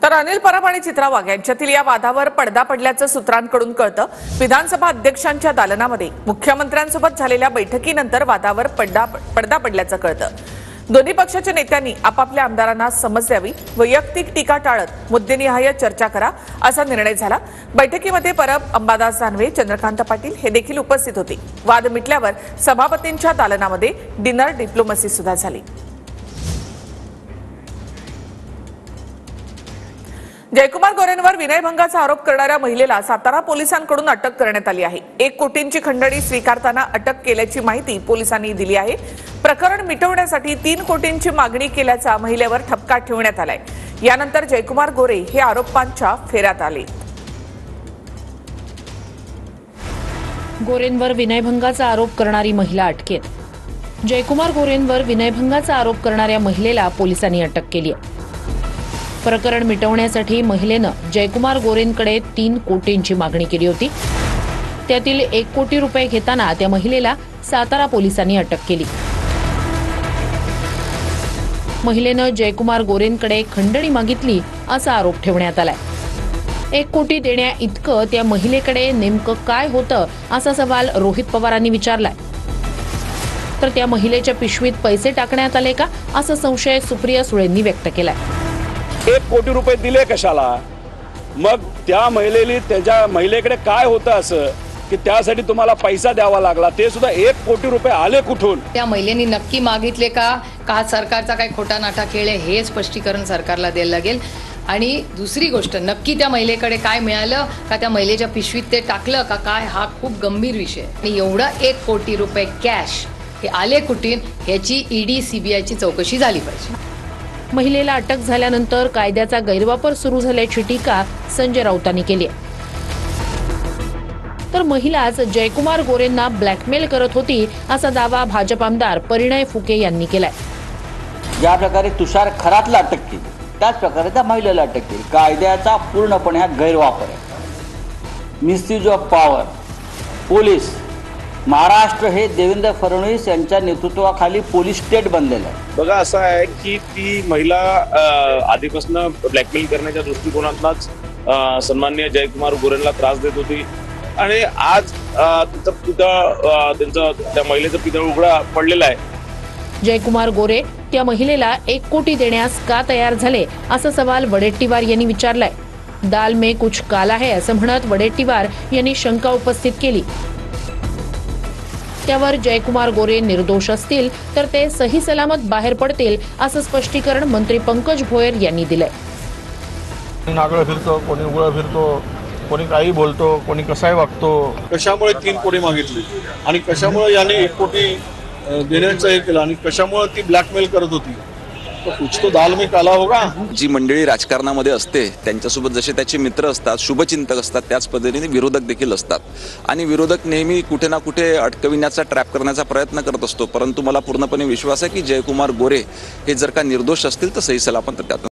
तर अनिल परब आणि चित्रा वाघ यांच्यातील या वादावर पडदा पडल्याचं सूत्रांकडून कळतं। विधानसभा अध्यक्षांच्या दालनामध्ये मुख्यमंत्र्यांसोबत झालेल्या बैठकीनंतर वादावर पडदा पडल्याचं कळतं। दोन्ही पक्षाच्या नेत्यांनी आपापल्या आमदारांना समज द्यावी, वैयक्तिक टीका टाळत मुद्देनिहाय चर्चा करा असा निर्णय झाला। बैठकीमध्ये परब, अंबादास दानवे, चंद्रकांत पाटील हे देखील उपस्थित होते। वाद मिटल्यावर सभापतींच्या दालनामध्ये डिनर डिप्लोमसी सुद्धा झाली। जयकुमार गोरेंवर विनयभंगाचा आरोप करणाऱ्या महिलेला सातारा पोलिसांकडून अटक करण्यात आली आहे। 1 कोटींची खंडणी स्वीकारताना अटक केल्याची माहिती पोलिसांनी दिली आहे। प्रकरण मिटवण्यासाठी 3 कोटींची मागणी केल्याचा महिलेवर ठपका ठेवण्यात आलाय। यानंतर जयकुमार गोरे हे आरोपांच्या फेऱ्यात आले। गोरेंवर विनयभंगाचा आरोप करणारी महिला अटकेत। जयकुमार गोरेंवर विनयभंगाचा आरोप करणाऱ्या महिलेला पोलिसांनी अटक केली आहे। प्रकरण मिटवण्यासाठी महिलेनं जयकुमार गोरेंकडे 3 कोटींची मागणी केली होती। त्यातील 1 कोटी रुपये घेताना त्या महिलेला सातारा पोलिसांनी अटक केली। महिलेनं जयकुमार गोरेंकडे खंडणी मागितली असा आरोप ठेवण्यात आलाय। 1 कोटी देण्या इतकं त्या महिलेकडे नेमकं काय होतं असा सवाल रोहित पवारांनी विचारलाय। तर त्या महिलेच्या पिशवीत पैसे टाकण्यात आले का असा संशय सुप्रिया सुळेंनी व्यक्त केलाय। 1 कोटी रुपये दिले कशाला? मग त्या महिलेकडे काय होतं असं की त्यासाठी तुम्हाला पैसा द्यावा लागला? ते सुद्धा 1 कोटी रुपये आले कुठून? त्या महिलेनी नक्की मागितले का सरकारचा काय खोटा नाटा खेळ आहे हे स्पष्टीकरण सरकारला द्यायला लागेल। आणि दुसरी गोष्ट, नक्की त्या महिलेकडे काय मिळालं का, त्या महिलेच्या पिशवीत ते टाकलं का काय, हा खूप गंभीर विषय आहे। आणि एवढा 1 कोटी रुपये कॅश हे आले कुठून ह्याची ईडी सीबीआयची चौकशी झाली पाहिजे। महिलेला अटक झाल्यानंतर कायद्याचा गैरवापर सुरू झाल्याची टीका संजय राऊतांनी केली आहे। तर महिलाच जयकुमार गोरेंना ब्लॅकमेल करत होती असा दावा भाजप आमदार परिणय फुके यांनी केलाय। ज्या प्रकारे तुषार खरातला अटक केली त्याच प्रकारे त्या महिलेला अटक केली। कायद्याचा पूर्णपणे हा गैरवापर आहे, misuse of power. Police Maharashtra हे देवेंद्र फडणवीस यांच्या नेतृत्वाखाली पोलीस स्टेट बनलेलं आहे। बघा, असं आहे की ती महिला आधीपासून ब्लॅकमेल करण्याच्या दृष्टिकोनातूनच सन्माननीय जयकुमार गोरेंना त्रास देत होती आणि आज त्या महिलेचं पितळ उघडा पडलेला आहे। जयकुमार गोरे त्या महिलेला 1 कोटी देण्यास का तयार झाले असा सवाल वडेट्टीवार यांनी विचारलाय। दाल में कुछ काला है असं म्हणत वडेट्टीवार यांनी शंका उपस्थित केली। त्यावर जयकुमार गोरे निर्दोष असतील तर ते सही सलामत बाहेर पडतील असं स्पष्टीकरण मंत्री पंकज भोयर यांनी दिलंय। नागळ फिरतो, कोणी उघड फिरतो, कोणी काही बोलतो, कोणी कसाही वागतो। कशामुळे 3 कोटी मागितली आणि कशामुळे याने 1 कोटी देण्याचं हे केलं आणि कशामुळे ती ब्लॅकमेल करत होती? तो कुछ तो दाल में काला होगा। जी मंडळी राजकारणामध्ये असते त्यांच्यासोबत जसे त्याचे मित्र असतात, शुभचिंतक असतात, त्याच पद्धतीने विरोधक देखील असतात आणि विरोधक नेहमी कुठे ना कुठे अटकविण्याचा, ट्रॅप करण्याचा प्रयत्न करत असतो। परंतु मला पूर्णपणे विश्वास आहे की जयकुमार गोरे हे जर का निर्दोष असतील तर सही सलामत त्यातून